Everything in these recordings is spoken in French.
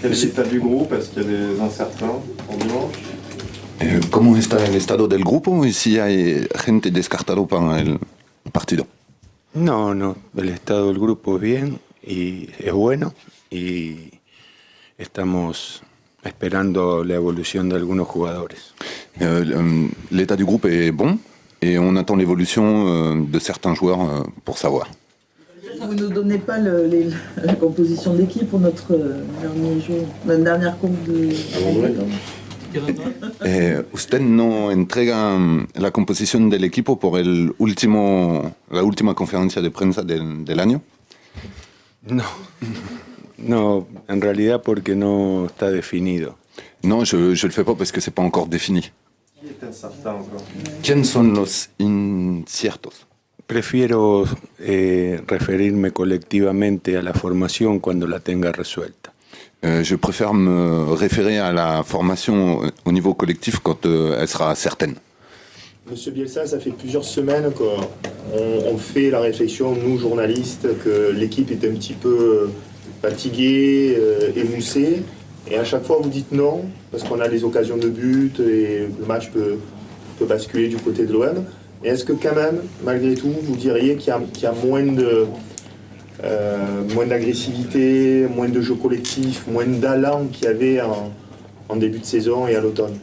Quel est l'état du groupe? Est-ce qu'il y a des incertains en dimanche? ¿Cómo está el estado del grupo y si hay gente descartado para el partido? No, no, el estado del grupo es bien y es bueno y estamos esperando la evolución de algunos jugadores. L'état du groupe est bon et on attend l'évolution de certains joueurs pour savoir. Vous ne nous donnez pas la composition de l'équipe pour notre dernier jour, notre dernière compte de... ¿Usted no entrega la composición del equipo por la última conferencia de prensa del año? No, no, en realidad porque no está definido. Non, je ne le fais pas parce que c'est pas encore défini. Qui est incertain encore? ¿Quién son los inciertos? Prefiero referirme colectivamente a la formación cuando la tenga resuelta. Je préfère me référer à la formation au niveau collectif quand elle sera certaine. Monsieur Bielsa, ça fait plusieurs semaines qu'on fait la réflexion, nous journalistes, que l'équipe est un petit peu fatiguée, émoussée. Et à chaque fois vous dites non, parce qu'on a des occasions de but et le match peut basculer du côté de l'OM. Et est-ce que quand même, malgré tout, vous diriez qu'il y a moins d'agressivité, moins de jeu collectif, moins d'allant qu'il y avait en début de saison et à l'automne?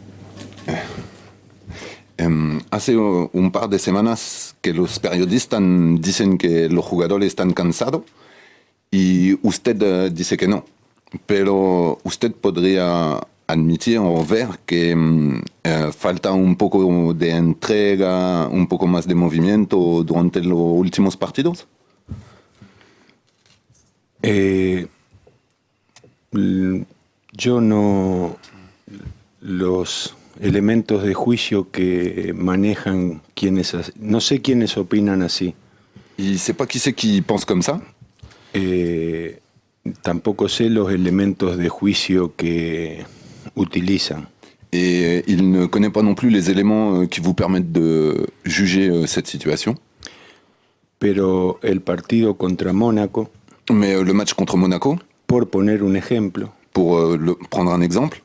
Hace un par de semanas que los periodistas dicen que los jugadores están cansados y usted dice que no. Pero usted podría admitir o ver que falta un poco de entrega, un poco más de movimiento durante los últimos partidos. Yo no... Los elementos de juicio que manejan quienes... No sé quiénes opinan así. Y c'est pas qui c'est qui pense comme ça. Tampoco sé los elementos de juicio que utilizan. Et il ne connaît pas non plus les éléments qui vous permettent de juger cette situation. Pero el partido contra Mónaco... Mais le match contre Monaco, por poner un ejemplo, pour prendre un exemple,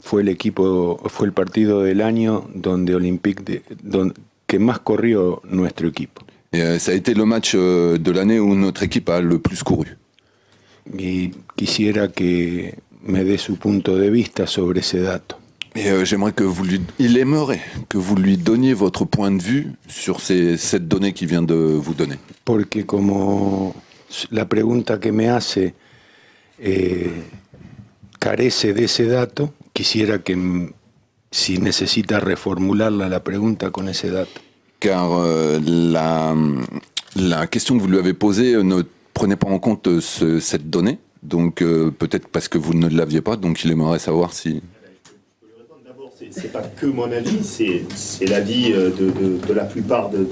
fue el partido del año donde que más corrió nuestro equipo. Et ça a été le match de l'année où notre équipe a le plus couru. Y quisiera que me dé su punto de vista sobre ese dato. Et j'aimerais il aimerait que vous lui donniez votre point de vue sur cette donnée qu'il vient de vous donner. Porque como la pregunta que me hace carece de ese dato, quisiera que si necesita reformularla la pregunta con ese dato. Car la question que vous lui avez posée ne prenait pas en compte cette donnée, donc peut-être parce que vous ne l'aviez pas, donc il aimerait savoir si... C'est pas que mon avis, c'est l'avis de la plupart de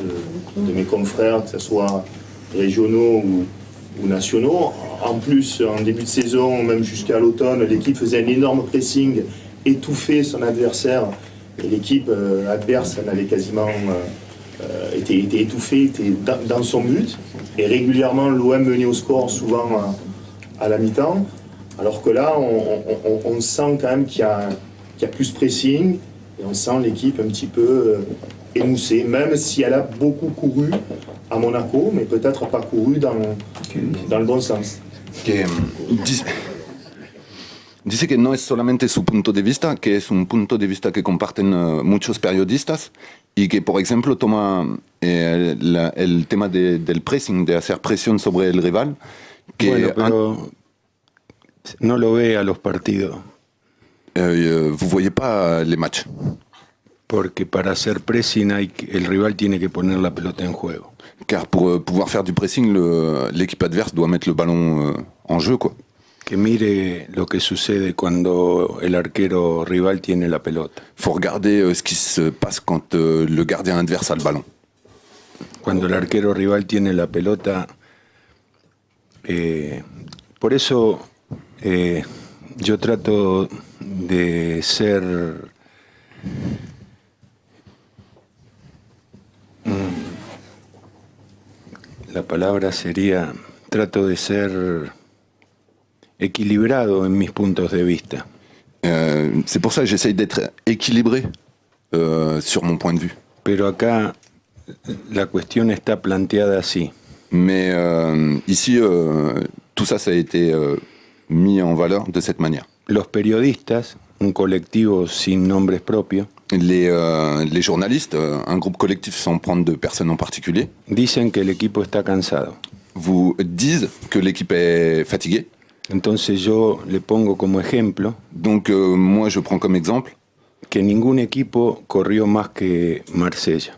mes confrères, que ce soit régionaux ou nationaux. En plus, en début de saison, même jusqu'à l'automne, l'équipe faisait un énorme pressing, étouffait son adversaire. Et l'équipe adverse, elle avait quasiment été étouffée, était dans son but. Et régulièrement, l'OM menait au score, souvent à la mi-temps. Alors que là, on sent quand même qu'il y a plus pressing, et on sent l'équipe un petit peu émoussée, même si elle a beaucoup couru à Monaco, mais peut-être pas couru dans le bon sens. Dice que no es solamente su punto de vista, que es un punto de vista que comparten muchos periodistas y que, por ejemplo, toma el tema del pressing, de hacer presión sobre el rival. Que bueno, pero no lo ve a los partidos. Vous voyez pas les matchs. Porque para hacer pressing el rival tiene que poner la pelota en juego. Car pour pouvoir faire du pressing, l'équipe adverse doit mettre le ballon en jeu, quoi. Que mire lo que sucede cuando el arquero rival tiene la pelota. Faut regarder ce qui se passe quand le gardien adverse a le ballon. Cuando el arquero rival tiene la pelota, por eso yo trato de ser la palabra sería, trato de ser equilibrado en mis puntos de vista. C'est pour ça que j'essaye d'être équilibré sur mon point de vue. Pero acá la cuestión está planteada así. Mais ici, tout ça, ça a été mis en valeur de cette manière. Los periodistas, un colectivo sin nombres propios, Les journalistes, un groupe collectif sans prendre de personne en particulier, dicen que el equipo está cansado. vous disent que l'équipe est fatiguée. Entonces yo le pongo como ejemplo Donc moi, je prends comme exemple que ningún equipo corrió más que Marsella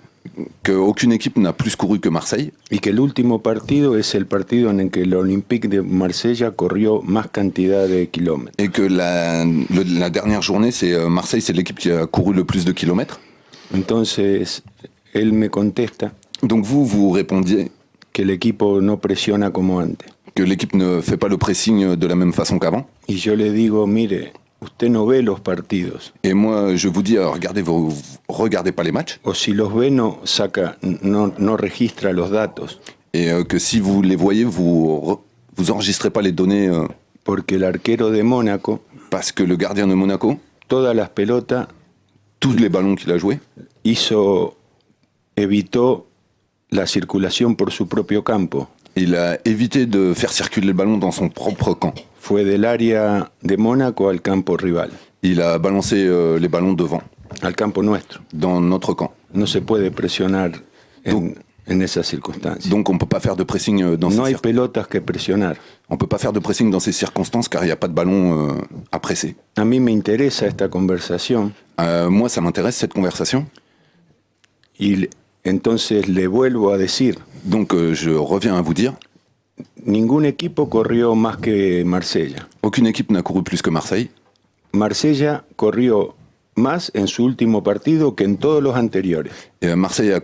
qu'aucune équipe n'a plus couru que Marseille y que el último partido es el partido en el que el Olympique de Marsella corrió más cantidad de kilómetros. et que la dernière journée, c'est Marseille, c'est l'équipe qui a couru le plus de kilomètres. Entonces él me contesta Donc vous répondiez que el equipo no presiona como antes. que l'équipe ne fait pas le pressing de la même façon qu'avant. Y yo le digo, mire, usted no ve los partidos, Et moi, je vous dis, regardez pas les matchs, o si los ve no registra los datos, et que si vous les voyez, vous enregistrez pas les données porque el arquero de Mónaco, parce que le gardien de Monaco, todas las pelotas tous les ballons qu'il a joués, evitó la circulación por su propio campo. il a évité de faire circuler le ballon dans son propre camp. Fue del área de Mónaco al campo rival, Il a balancé les ballons devant, al campo nuestro. dans notre camp. No se puede presionar Donc- en esas circunstancias. Donc on ne peut pas faire de pressing dans No hay ces pelotas que presionar. on peut pas faire de pressing dans ces circonstances car il n'y a pas de ballon à presser. A mí me interesa esta conversación Moi, ça m'intéresse cette conversation. y entonces le vuelvo a decir, Donc je reviens à vous dire, ningún equipo corrió más que Marsella. aucune équipe n'a couru plus que Marseille. Marsella corrió más en su último partido que en todos los anteriores. Et Marseille a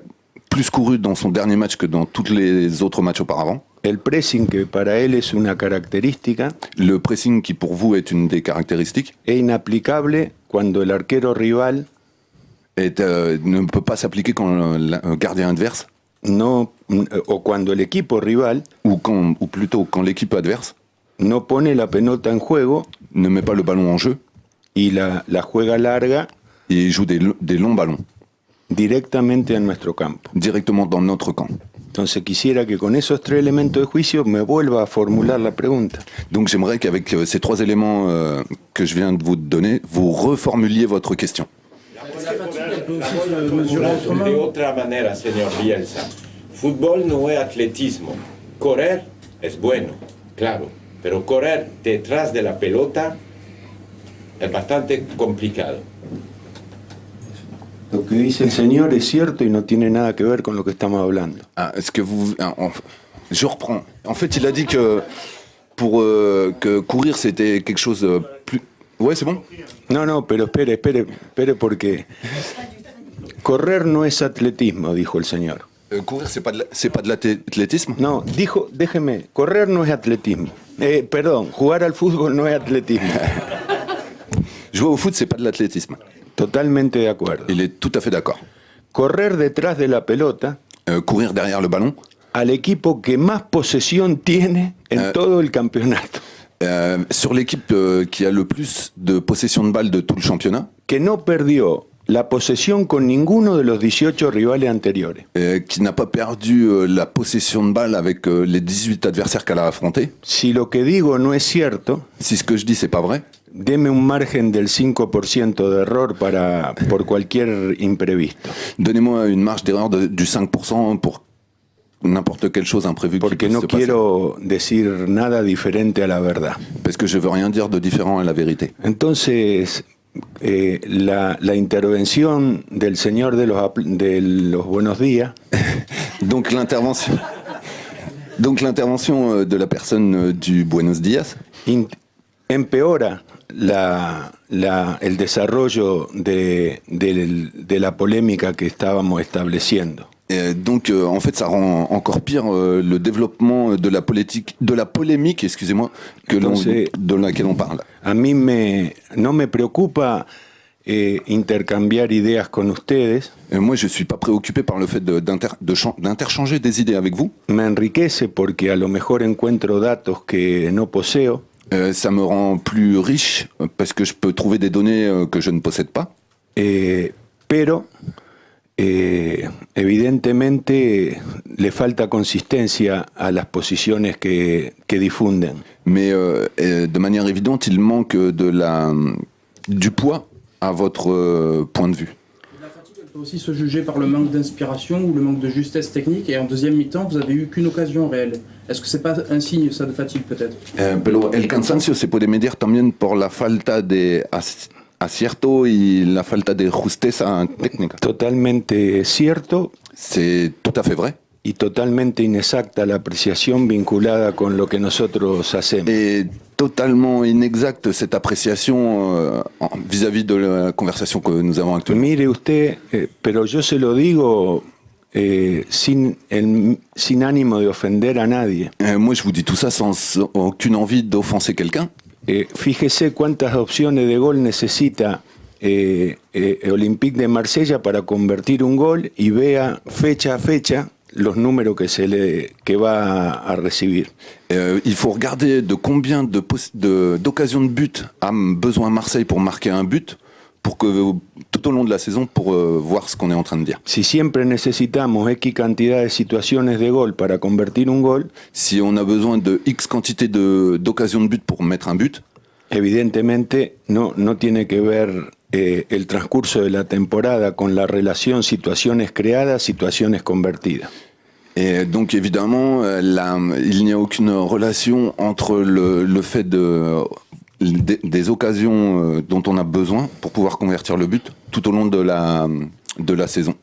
plus couru dans son dernier match que dans tous les autres matchs auparavant. El pressing, que para él es una característica, Le pressing, qui pour vous est une des caractéristiques, es inapplicable cuando el arquero rival ne peut pas s'appliquer quand le gardien adverse, o cuando el equipo rival ou plutôt quand l'équipe adverse no pone la pelota en juego ne met pas le ballon en jeu y la juega larga et joue des longs ballons directamente en nuestro campo. directement dans notre camp. Entonces quisiera que con esos tres elementos de juicio me vuelva a formular la pregunta. Donc j'aimerais qu'avec ces trois éléments que je viens de vous donner, vous reformuliez votre question. De otra manera, señor Bielsa, fútbol no es atletismo. Correr es bueno, claro, pero correr detrás de la pelota es bastante complicado. Lo que dice el señor es cierto y no tiene nada que ver con lo que estamos hablando. Ah, est-ce que vous... je reprends. En fait, il a dit que pour que courir, c'était quelque chose plus... Ouais, c'est bon. No, pero espere, porque correr no es atletismo, dijo el señor. Courir, c'est pas de l'athlétisme. No, dijo, déjeme, correr no es atletismo. Perdón, jugar al fútbol no es atletismo. Jouer au foot, c'est pas de l'athlétisme. Totalmente de acuerdo. Il est tout à fait d'accord. Correr detrás de la pelota Courir derrière le ballon, al equipo que más posesión tiene en todo el campeonato. sur l'équipe qui a le plus de possession de balle de tout le championnat, Que no perdió la posesión con ninguno de los 18 rivales anteriores. qui n'a pas perdu la possession de balle avec les 18 adversaires qu'elle a affrontés. Si lo que digo no es cierto, Si ce que je dis, c'est pas vrai, deme un margen del 5% de error por cualquier imprevisto. donnez-moi une marge d'erreur du 5% pour n'importe quelle chose imprévue qui Porque peut no se passer. quiero decir nada diferente a la verdad. Parce que je veux rien dire de différent à la vérité. Entonces, la intervención del señor de los buenos días Donc l'intervention de la personne du Buenos Días empeora el desarrollo de la polémica que estábamos estableciendo. Donc en fait ça rend encore pire le développement de la polémique, excusez-moi, de laquelle on parle. A mí no me preocupa intercambiar ideas con ustedes. Moi je suis pas préoccupé par le fait d'interchanger des idées avec vous. Me enriquece porque a lo mejor encuentro datos que no poseo. Ça me rend plus riche parce que je peux trouver des données que je ne possède pas. Pero evidentemente le falta consistencia a las posiciones que difunden. Mais de manière évidente, il manque du poids à votre point de vue. La fatigue, elle peut aussi se juger par le manque d'inspiration ou le manque de justesse technique. Et en deuxième mi-temps, vous avez eu qu'une occasion réelle. Est-ce que c'est pas un signe, ça, de fatigue, peut-être? Pero el cansancio se puede medir también por la falta de acierto y la falta de justeza técnica. Totalmente cierto C'est tout à fait vrai. y totalmente inexacta la apreciación vinculada con lo que nosotros hacemos. Et totalement inexacte cette appréciation vis-à-vis de la conversation que nous avons actuellement. Mire usted, pero yo se lo digo sin ánimo de ofender a nadie. Moi, je vous dis tout ça sans aucune envie d'offenser quelqu'un. Fíjese cuántas opciones de gol necesita Olympique de Marsella para convertir un gol y vea fecha a fecha los números que va a recibir. Il faut regarder de combien d'occasions de but a besoin Marseille pour marquer un but, pour que tout au long de la saison, pour voir ce qu'on est en train de dire. Si siempre necesitamos X cantidad de situaciones de gol para convertir un gol, si on a besoin de X quantité d'occasions de but pour mettre un but, evidentemente no tiene que ver el transcurso de la temporada con la relación situaciones creadas, situaciones convertidas. Et donc évidemment, il n'y a aucune relation entre le fait des occasions dont on a besoin pour pouvoir convertir le but tout au long de la saison.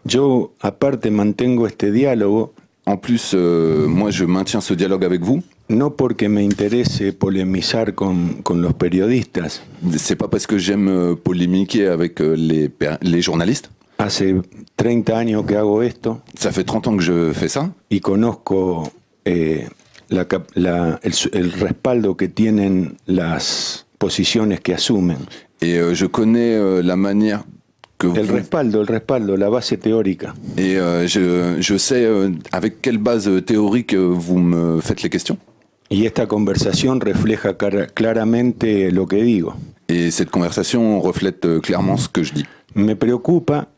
Yo aparte mantengo este diálogo. En plus, moi je maintiens ce dialogue avec vous. No porque me interese polemizar con los periodistas. C'est pas parce que j'aime polémiquer avec les journalistes. Hace 30 años que hago esto. Ça fait 30 ans que je fais ça. Y conozco el respaldo que tienen las posiciones que asumen. Et je connais la manière que el respaldo, la base teórica. Et je sais avec quelle base théorique vous me faites les questions. Y esta conversación refleja claramente lo que digo. Et cette conversation reflète clairement ce que je dis. Me preocupa.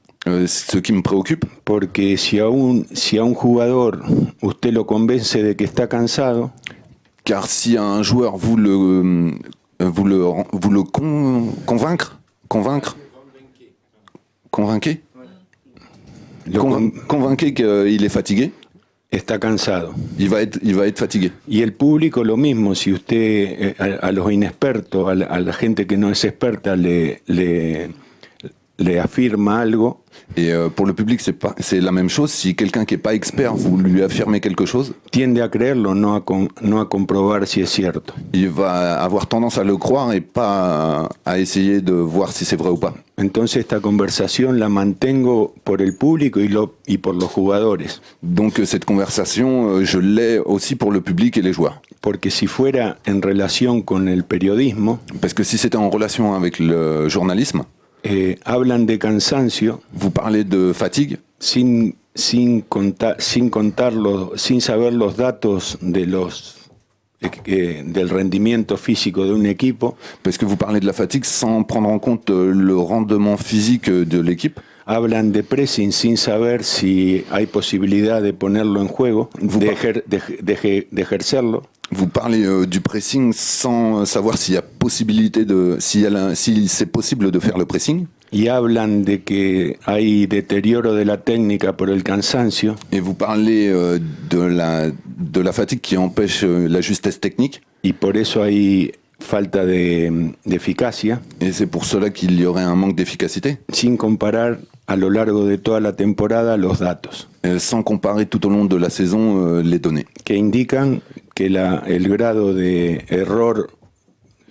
Ce qui me préoccupe. Porque si a un jugador usted lo convence de que está cansado. Car si à un joueur vous le convainquez qu'il est fatigué. Está cansado. Il va être fatigué. Y el público lo mismo, si usted a los inexpertos, a la gente que no es experta le afirma algo. Et pour le public, c'est la même chose. Si quelqu'un qui n'est pas expert, vous lui affirmez quelque chose, tiende a creerlo, no a comprobar si es cierto. Il va avoir tendance à le croire et pas à essayer de voir si c'est vrai ou pas. Entonces esta conversación la mantengo por el público y por los jugadores. Donc cette conversation, je l'ai aussi pour le public et les joueurs. Porque si fuera en relación con el periodismo, parce que si c'était en relation avec le journalisme, hablan de cansancio. Vous parlez de fatigue. Sin saber los datos del rendimiento físico de un equipo. Parce que vous parlez de la fatigue sans prendre en compte le rendement physique de l'équipe. Hablan de pressing sin saber si hay posibilidad de ponerlo en juego, de ejercerlo. Vous parlez du pressing sans savoir s'il y a possibilité si c'est possible de faire le pressing. Y hablan de que hay deterioro de la técnica por el cansancio. Et vous parlez de la fatigue qui empêche la justesse technique. Y por eso hay falta de eficacia. Et c'est pour cela qu'il y aurait un manque d'efficacité. Sin comparar a lo largo de toda la temporada los datos. Sans comparer tout au long de la saison les données. Que indican que el grado de error,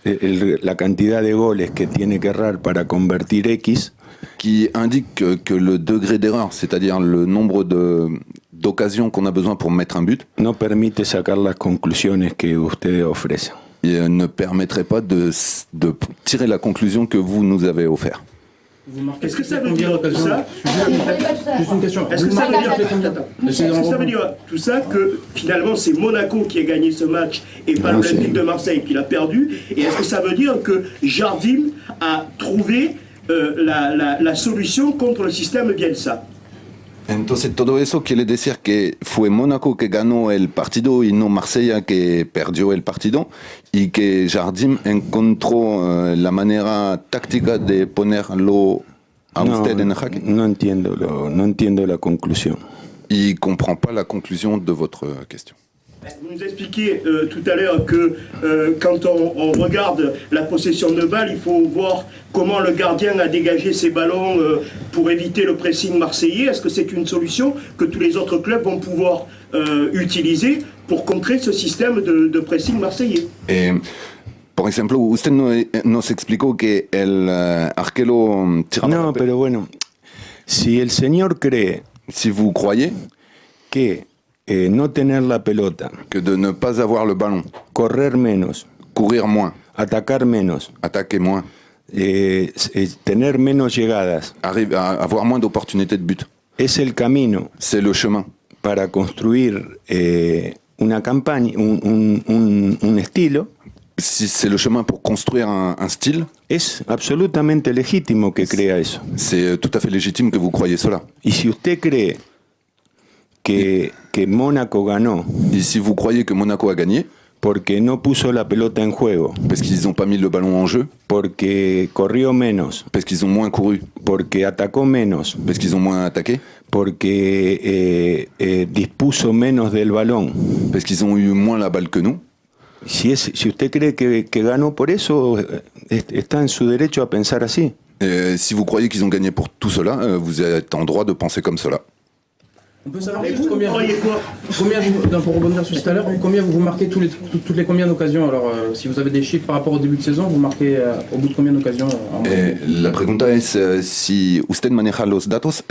la cantidad de goles que tiene que errar para convertir X, qui indique que le degré d'erreur, c'est-à-dire le nombre d'occasions qu'on a besoin pour mettre un but, no permite sacar las conclusiones que ustedes ofrecen. Et ne permettrait pas de tirer la conclusion que vous nous avez offert. Vous marquez Est-ce que toutes ça les veut dire combien tout d'occasions ça Juste une question. Est-ce que Vous ça veut marquez dire toutes les combien Est-ce que ça veut dire tout ça que finalement c'est Monaco qui a gagné ce match et pas l'Olympique de Marseille qui l'a perdu? Et est-ce que ça veut dire que Jardim a trouvé la solution contre le système Bielsa? Entonces todo eso quiere decir que fue Mónaco que ganó el partido y no Marsella que perdió el partido y que Jardim encontró la manera táctica de ponerlo a usted en jaque. No entiendo la conclusión. Il ne comprend pas la conclusion de votre question. Vous nous expliquiez tout à l'heure que quand on regarde la possession de balle, il faut voir comment le gardien a dégagé ses ballons pour éviter le pressing marseillais. Est-ce que c'est une solution que tous les autres clubs vont pouvoir utiliser pour contrer ce système de pressing marseillais? Por ejemplo, usted nos explicó que el arquero tiraba No, pero bueno, si el señor cree si vous croyez que no tener la pelota, que de ne pas avoir le ballon, correr menos, courir moins, atacar menos, attaquer moins, tener menos llegadas, avoir moins d'opportunités de but, es el camino c'est le chemin para construir una campaña, un estilo. Si c'est le chemin pour construire un style, Es absolutamente legítimo que crea eso. c'est tout à fait légitime que vous croyiez cela. Y si usted cree que Mónaco ganó Et si vous croyez que Monaco a gagné, porque no puso la pelota en juego, parce qu'ils n'ont pas mis le ballon en jeu, porque corrió menos, parce qu'ils ont moins couru, porque atacó menos, parce qu'ils ont moins attaqué, porque dispuso menos del balón. parce qu'ils ont eu moins la balle que nous, Si usted cree que ganó por eso, está en su derecho a pensar así. si vous croyez qu'ils ont gagné pour tout cela, vous êtes en droit de penser comme cela. On peut savoir Et juste vous croyez quoi? pour rebondir sur tout à l'heure, combien vous marquez toutes les combien d'occasions? Alors, si vous avez des chiffres par rapport au début de saison, vous marquez au bout de combien d'occasions La pregunta es si usted maneja los datos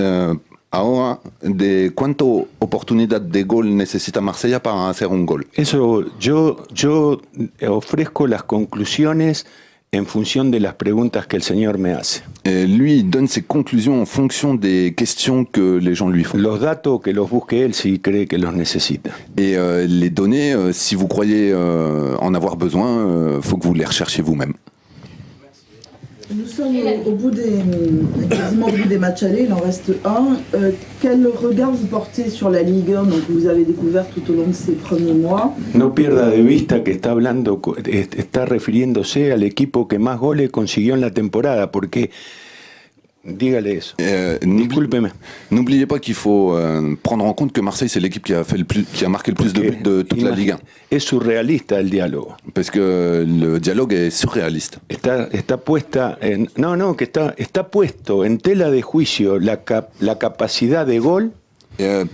ahora de cuánto oportunidad de gol necesita Marsella para hacer un gol. Eso yo ofrezco las conclusiones en función de las preguntas que el señor me hace. Lui il donne ses conclusions en fonction des questions que les gens lui font. Los datos que los busque él si cree que los necesita. Et les données, si vous croyez en avoir besoin, faut que vous les recherchiez vous-même. Nous sommes quasiment au bout des matchs allés, il en reste un. Quel regard vous portez sur la Ligue 1 donc, que vous avez découvert tout au long de ces premiers mois? No pierda de vista que está refiriéndose al equipo que más goles consiguió en la temporada, porque dígale eso. Discúlpeme. N'oubliez pas qu'il faut prendre en compte que Marseille c'est l'équipe qui a marqué le plus de buts de toute la Ligue 1. Es surrealista el diálogo. Parce que le dialogue est surréaliste. Está puesta en está puesto en tela de juicio la capacidad de gol.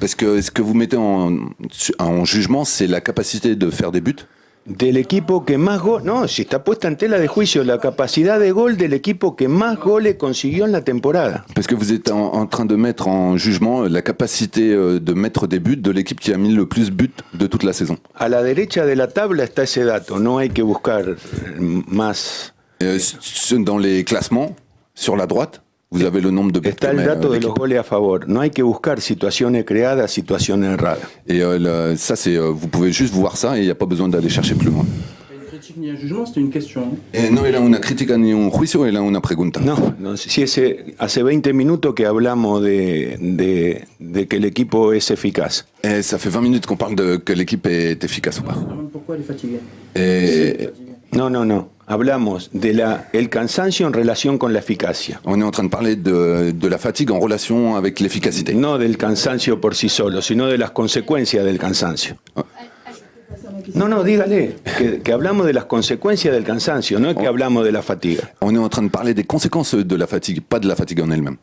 Parce que ce que vous mettez en jugement, c'est la capacité de faire des buts. Del equipo que más goles... No, si está puesta en tela de juicio la capacidad de gol del equipo que más goles consiguió en la temporada. Parce que vous êtes en train de mettre en jugement la capacité de mettre des buts de l'équipe qui a mis le plus de buts de toute la saison. A la derecha de la tabla está ese dato, no hay que buscar más. Dans les classements, sur la droite, vous avez le nombre de buts. Está el dato de los goles a favor. No hay que buscar situaciones creadas, situaciones erradas. Et ça, vous pouvez juste voir ça et il n'y a pas besoin d'aller chercher plus loin. Une critique ni un jugement, c'était une question. No era una crítica ni un juicio, era una pregunta. No, si hace 20 minutos que hablamos de que el equipo es eficaz. Ça fait 20 minutes qu'on parle de que l'équipe est efficace ou pas. Pourquoi elle est fatiguée? No. Hablamos el cansancio en relación con la eficacia. On est en train de parler de la fatigue en relation avec l'efficacité. No del cansancio por sí solo, sino de las consecuencias del cansancio. No, dígale, que hablamos de las consecuencias del cansancio, no es que hablamos de la fatiga. On est en train de parler des conséquences de la fatigue, pas de la fatigue en elle-même.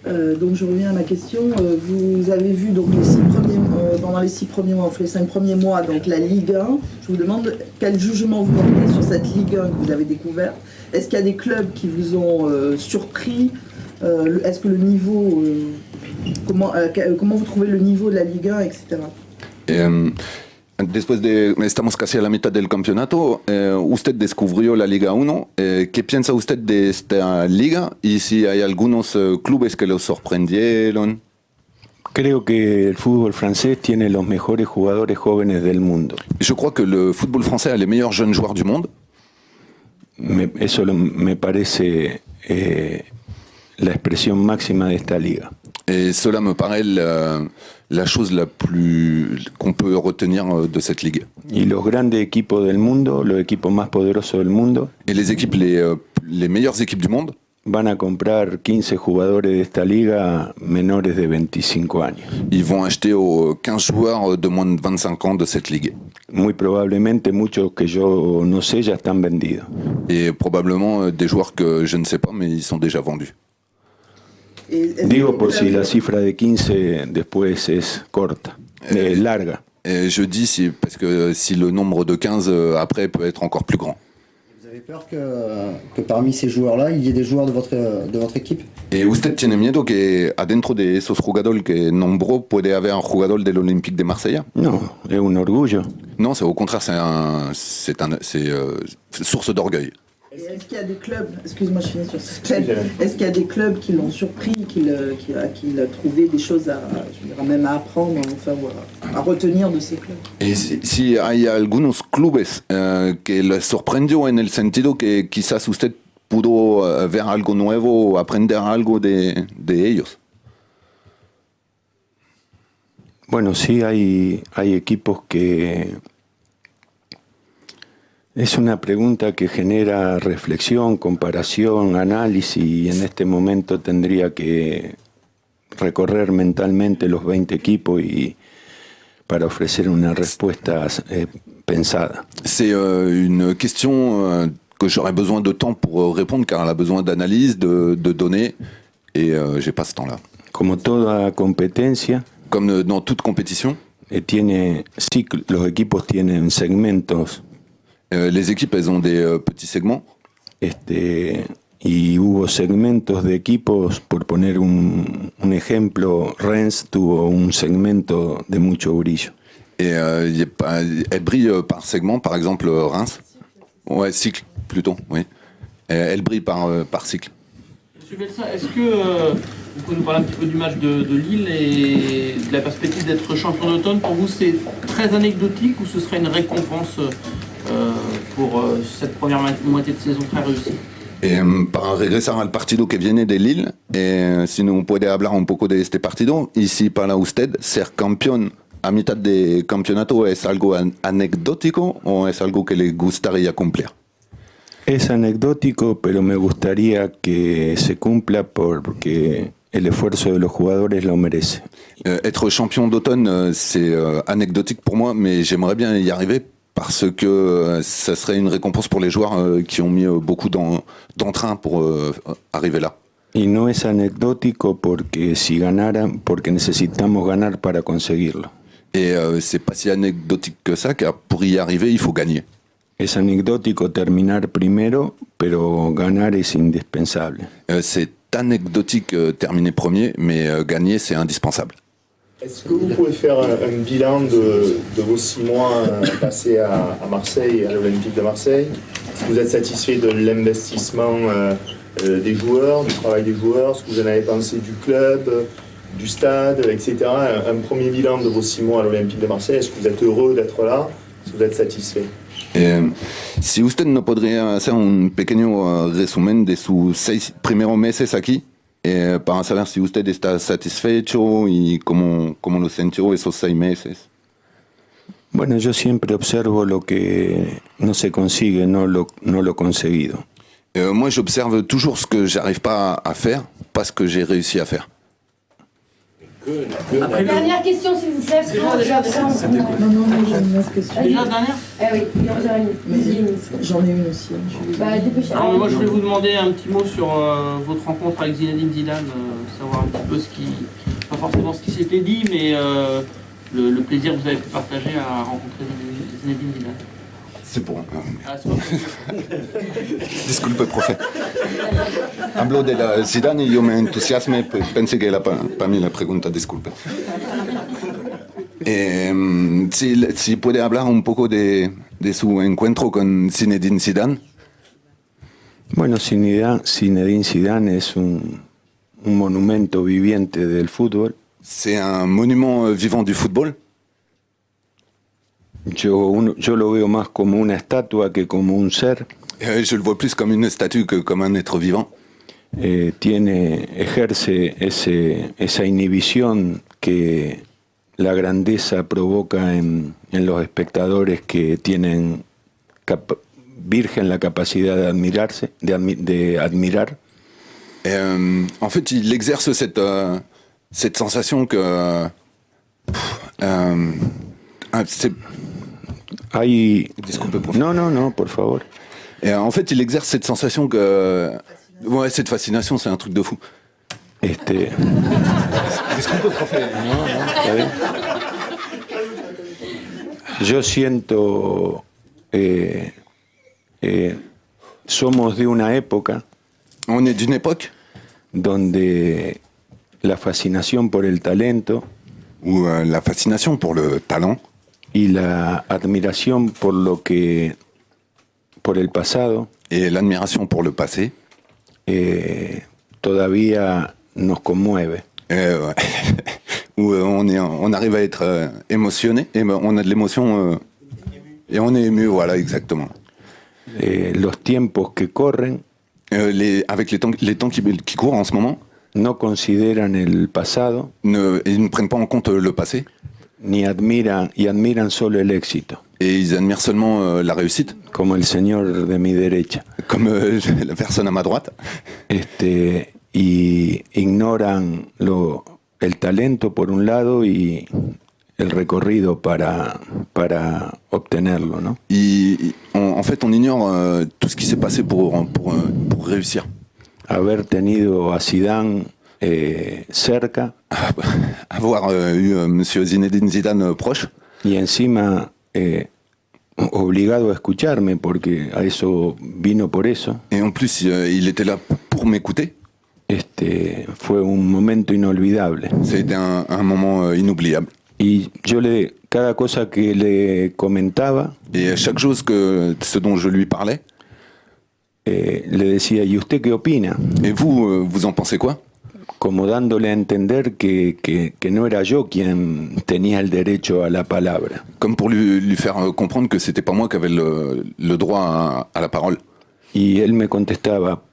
Donc je reviens à ma question. Vous avez vu donc pendant les 6 premiers mois, les 5 premiers mois, donc la Ligue 1. Je vous demande quel jugement vous portez sur cette Ligue 1 que vous avez découverte. Est-ce qu'il y a des clubs qui vous ont surpris? Est-ce que le niveau, comment vous trouvez le niveau de la Ligue 1, etc. Después de, estamos casi a la mitad del campeonato, usted descubrió la Liga 1. ¿Qué piensa usted de esta liga y si hay algunos clubes que lo sorprendieron? Creo que el fútbol francés tiene los mejores jugadores jóvenes del mundo. Je crois que le football français a les meilleurs jeunes joueurs du monde. Eso me parece la expresión máxima de esta liga. Et cela me paraît la chose la plus qu'on peut retenir de cette ligue. Y los grandes equipos del mundo, los equipos más poderosos del mundo, Et les équipes, les meilleures équipes du monde, van a comprar 15 jugadores de esta liga menores de 25 años. ils vont acheter aux 15 joueurs de moins de 25 ans de cette ligue. Muy probablemente muchos que yo no sé ya están vendidos. Et probablement des joueurs que je ne sais pas, mais ils sont déjà vendus. Digo por si la cifra de 15 después es corta, larga. Et je dis parce que si le nombre de 15 après peut être encore plus grand. Vous avez peur que parmi ces joueurs-là, il y ait des joueurs de votre équipe? ¿Y usted tiene miedo que adentro de esos jugadores que nombró puede haber un jugador del Olympique de Marsella? No, es un orgullo. Non, c'est au contraire, c'est source d'orgueil. Et est-ce qu'il y a des clubs, excuse-moi je finis sur ce thème, est-ce qu'il y a des clubs qui l'ont surpris, qu'il a trouvé des choses même à apprendre, enfin, à retenir de ces clubs? Y si hay algunos clubes que les sorprendió en el sentido que quizás usted pudo ver algo nuevo o aprender algo de ellos. Bueno, sí hay equipos que... Es una pregunta que genera reflexión, comparación, análisis, y en este momento tendría que recorrer mentalmente los 20 equipos para ofrecer una respuesta pensada. C'est une question que j'aurais besoin de temps pour répondre, car elle a besoin d'analyse, de données, et j'ai pas ce temps-là. Como toda competencia, Comme dans toute compétition, los equipos tienen segmentos. Les équipes, elles ont des petits segments. Y hubo segmentos de equipos, por poner un ejemplo, Rennes tuvo un segmento de mucho brillo. Et elle brille par segment, par exemple Reims. Ouais, cycle plutôt, oui. Elle brille par cycle. Monsieur Bielsa, est-ce que vous pouvez nous parler un petit peu du match de Lille et de la perspective d'être champion d'automne? Pour vous, c'est très anecdotique ou ce serait une récompense pour cette première moitié de saison très réussie? Para regresar al partido que viene de Lille, si nos puede hablar un poco de este partido, y si para usted ser campeón a mitad de campeonato es algo anecdótico o es algo que le gustaría cumplir. Es anecdótico, pero me gustaría que se cumpla porque el esfuerzo de los jugadores lo merece. Être champion d'automne, c'est anecdotique pour moi, mais j'aimerais bien y arriver parce que ça serait une récompense pour les joueurs qui ont mis beaucoup d'entrain pour arriver là. Y no es anecdótico porque porque necesitamos ganar para conseguirlo. Et c'est pas si anecdotique que ça, car pour y arriver, il faut gagner. Es anecdótico terminar primero, pero ganar es indispensable. C'est anecdotique terminer premier, mais gagner, c'est indispensable. Est-ce que vous pouvez faire un bilan de vos 6 mois passés à Marseille, à l'Olympique de Marseille? Est-ce que vous êtes satisfait de l'investissement des joueurs, du travail des joueurs, ce que vous en avez pensé du club, du stade, etc. Un premier bilan de vos 6 mois à l'Olympique de Marseille. Est-ce que vous êtes heureux d'être là? Est-ce que vous êtes satisfait? Si usted no podría hacer un pequeño resumen de sus 6 primeros meses aquí, para saber si usted está satisfecho y cómo lo sintió esos 6 meses. Bueno, yo siempre observo lo que no se consigue, no lo conseguido. Moi, j'observe toujours ce que j'arrive pas à faire, pas ce que j'ai réussi à faire. Dernière question, s'il vous plaît. Non, j'ai une autre question. Déjà, dernière? Oui, il en a une. J'en ai une aussi. Bah, dépêchez-vous. Alors, moi, je voulais vous demander un petit mot sur votre rencontre avec Zinedine Zidane, savoir un petit peu pas forcément ce qui s'était dit, mais le plaisir que vous avez pu partager à rencontrer Zinedine Zidane. C'est pour... Ah, c'est pas Disculpe, profe. Hablo de la Zidane y yo me entusiasme, pensé que era para mí la pregunta, disculpe. Si puede hablar un poco de su encuentro con Zinedine Zidane. Bueno, Zinedine Zidane es un monumento viviente del fútbol. C'est un monument vivant du football. Yo lo veo más como una estatua que como un ser. Je le vois plus comme une statue que comme un être vivant. Ejerce esa inhibición que la grandeza provoca en los espectadores que tienen virgen la capacidad de admirarse, de admirar. En fait, il exerce cette sensation que Disculpe, profe. No, por favor. En fait, il exerce cette sensation que... Ouais, cette fascination, c'est un truc de fou. Disculpe, profe. No, está bien. Yo siento... somos de una época... On est d'une époque donde la fascinación por el talento... Ou la fascination pour le talent... y la admiración por el pasado et l'admiration pour le passé todavía nos conmueve. Ouais. Où on arrive à être émotionné, et on a de l'émotion et on est ému, voilà, exactement. Los tiempos que corren avec les temps qui courent en ce moment no consideran el pasado, ils ne prennent pas en compte le passé. Ni admiran solo el éxito. Et ils admirent seulement la réussite. Como el señor de mi derecha. Comme la personne à ma droite. Y ignoran el talento por un lado y el recorrido para obtenerlo, ¿no? En fait, on ignore tout ce qui s'est passé pour réussir. Haber tenido a Zidane cerca. Avoir eu Monsieur Zinedine Zidane proche. Y encima obligado a escucharme, porque a eso vino por eso. Et en plus, il était là pour m'écouter. Fue un momento inolvidable. C'était un moment inoubliable. Y cada cosa que le comentaba, et à chaque chose ce dont je lui parlais, le decía, ¿y usted qué opina? Et vous en pensez quoi? Como dándole a entender que no era yo quien tenía el derecho a la palabra. Comme pour lui faire comprendre que c'était pas moi qui avais le droit à la parole. Y él me contestaba,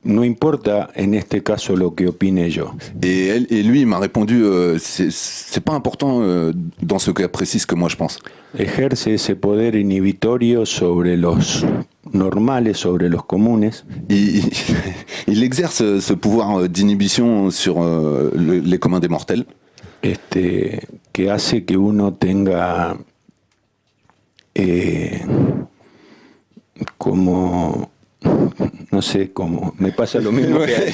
no importa en este caso lo que opine yo. Et lui, il m'a répondu, c'est pas important dans ce cas précis ce que moi je pense. Ejerce ese poder inhibitorio sobre los normales, sobre los comunes. Il exerce ce pouvoir d'inhibition sur les communs des mortels. Que hace que uno tenga como... No sé cómo, me pasa lo mismo que a él.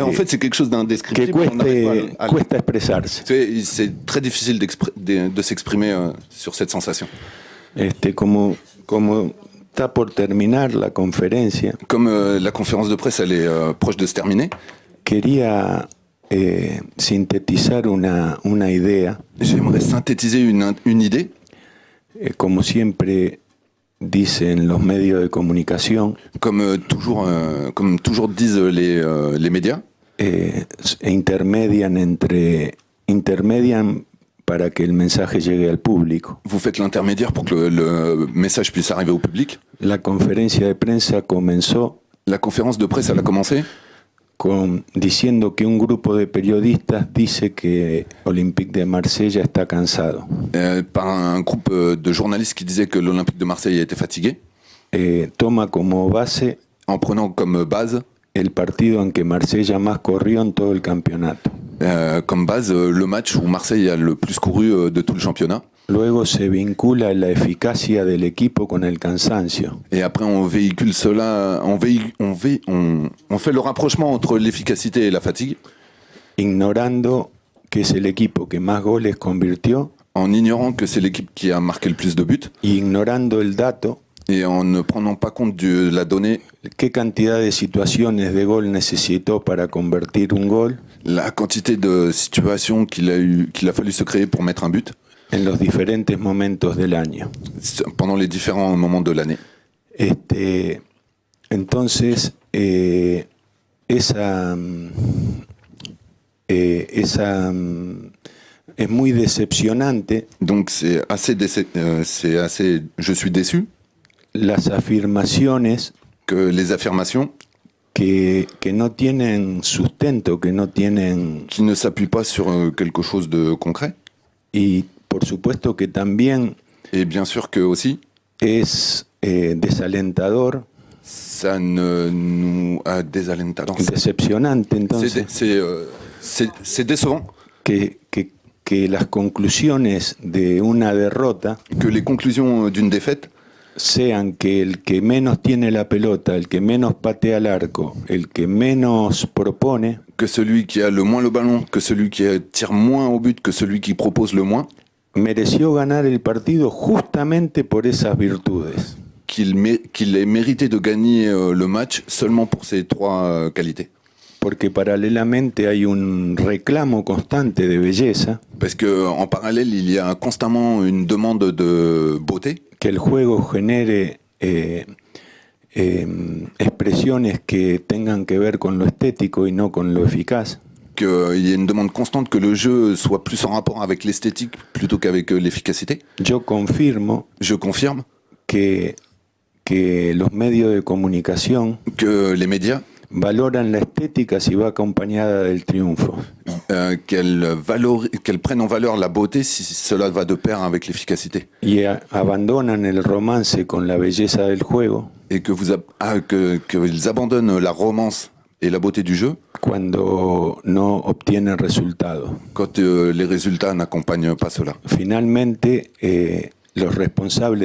En fait, c'est quelque chose d'indescriptible. Que cuesta expresarse. C'est très difficile de s'exprimer sur cette sensation. Como está por terminar la conferencia. Comme la conférence de presse, elle est proche de se terminer. Quería sintetizar una idea. J'aimerais synthétiser une idée. Como siempre dicen los medios de comunicación, comme toujours disent les médias, intermedian para que el mensaje llegue al público. Vous faites l'intermédiaire pour que le message puisse arriver au public. La conferencia de prensa comenzó. La conférence de presse, elle a commencé diciendo que un grupo de periodistas dice que Olympique de Marsella está cansado. Par un groupe de journalistes qui disait que l'Olympique de Marseille était fatigué. Toma como base, en prenant comme base, el partido en que Marsella más corrió en todo el campeonato. Comme base, le match où Marseille a le plus couru de tout le championnat. Luego se vincula la eficacia del equipo con el cansancio. Et après, on véhicule cela, on fait le rapprochement entre l'efficacité et la fatigue. Ignorando que es el equipo que más goles convirtió. En ignorant que c'est l'équipe qui a marqué le plus de buts. Y ignorando el dato. Et en ne prenant pas compte de la donnée, qué cantidad de situaciones de gol necesitó para convertir un gol la quantité de situations qu'il a fallu se créer pour mettre un but en los diferentes momentos del año. pendant les différents moments de l'année. Entonces, esa es muy decepcionante. Donc c'est assez, je suis déçu Las afirmaciones que les affirmations que no tienen sustento, que no tienen... qui ne s'appuient pas sur quelque chose de concret. Y por supuesto que también Et bien sûr que aussi, es desalentador, ça nous a désalentado. decepcionante, entonces, C'est décevant que las conclusiones de una derrota que les conclusions d'une défaite sean que el que menos tiene la pelota, el que menos patea al arco, el que menos propone, que celui qui a le moins le ballon, que celui qui tire moins au but, que celui qui propose le moins, mereció ganar el partido justamente por esas virtudes. qu'il ait mérité de gagner le match seulement pour ces trois qualités. Porque paralelamente hay un reclamo constante de belleza, Parce qu'en parallèle, il y a constamment une demande de beauté, que el juego genere expresiones que tengan que ver con lo estético y no con lo eficaz. qu'il y a une demande constante que le jeu soit plus en rapport avec l'esthétique plutôt qu'avec l'efficacité. Yo confirmo Je confirme que los medios de comunicación que les médias, valoran la estética si va acompañada del triunfo. qu'elles prennent en valeur la beauté si cela va de pair avec l'efficacité. Y abandonan el romance con la belleza del juego Et qu'ils abandonnent la romance et la beauté du jeu cuando no obtienen resultados. quand les résultats n'accompagnent pas cela. Finalmente, los responsables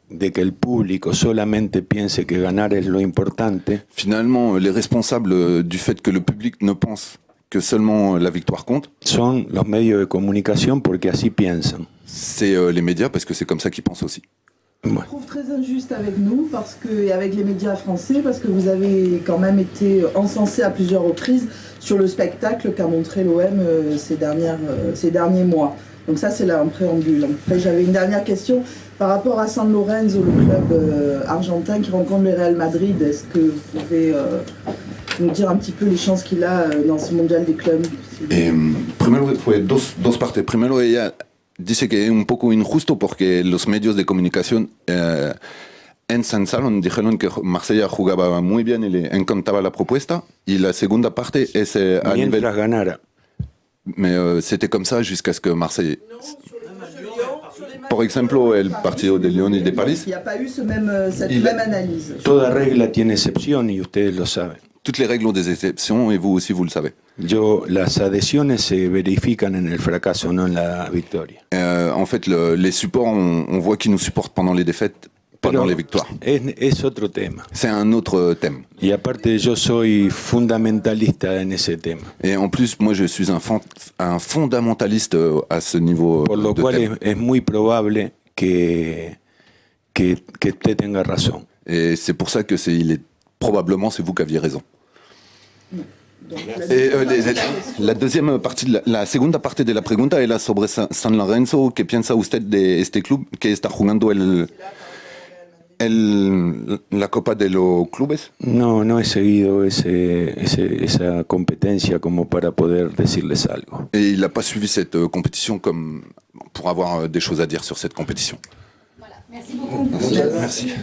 de que el público solamente piense que ganar es lo importante Finalement, les responsables du fait que le public ne pense que seulement la victoire compte, son los medios de comunicación porque así piensan. c'est les médias parce que c'est comme ça qu'ils pensent aussi. Je trouve très injuste avec nous et avec les médias français parce que vous avez quand même été encensé à plusieurs reprises sur le spectacle qu'a montré l'OM ces derniers mois. Donc ça c'est là en préambule. Après j'avais une dernière question par rapport à San Lorenzo, le club argentin qui rencontre le Real Madrid. Est-ce que vous pouvez nous dire un petit peu les chances qu'il a dans ce mondial des clubs? Primero fue dos partes. Primero ella dice que es un poco injusto porque los medios de comunicación ensalzaron, dijeron que Marsella jugaba muy bien y le encantaba la propuesta. Y la segunda parte es a nivel... Mientras ganara. Mais c'était comme ça jusqu'à ce que Marseille... Por ejemplo, el partido de Lyon y de París. Il n'y a pas eu cette même analyse. Toda regla tiene excepción y ustedes lo saben. Toutes les règles ont des exceptions et vous aussi vous le savez. Las adhesiones se verifican en el fracaso, no en la victoria. En fait, les supports, on voit qui nous supportent pendant les défaites, pendant les victoires. Es otro tema. C'est un autre thème. Y aparte yo soy fundamentalista en ese tema. Et en plus, moi je suis un fondamentaliste à ce niveau. Por lo cual es muy probable que usted tenga razón. Et c'est pour ça que probablement c'est vous qui aviez raison. La deuxième partie, la segunda parte de la pregunta era sobre San Lorenzo. ¿Qué piensa usted de este club que está jugando la Copa de los Clubes? No he seguido esa competencia como para poder decirles algo. Et il n'a pas suivi cette compétition comme pour avoir des choses à dire sur cette compétition. Voilà, merci beaucoup. Merci.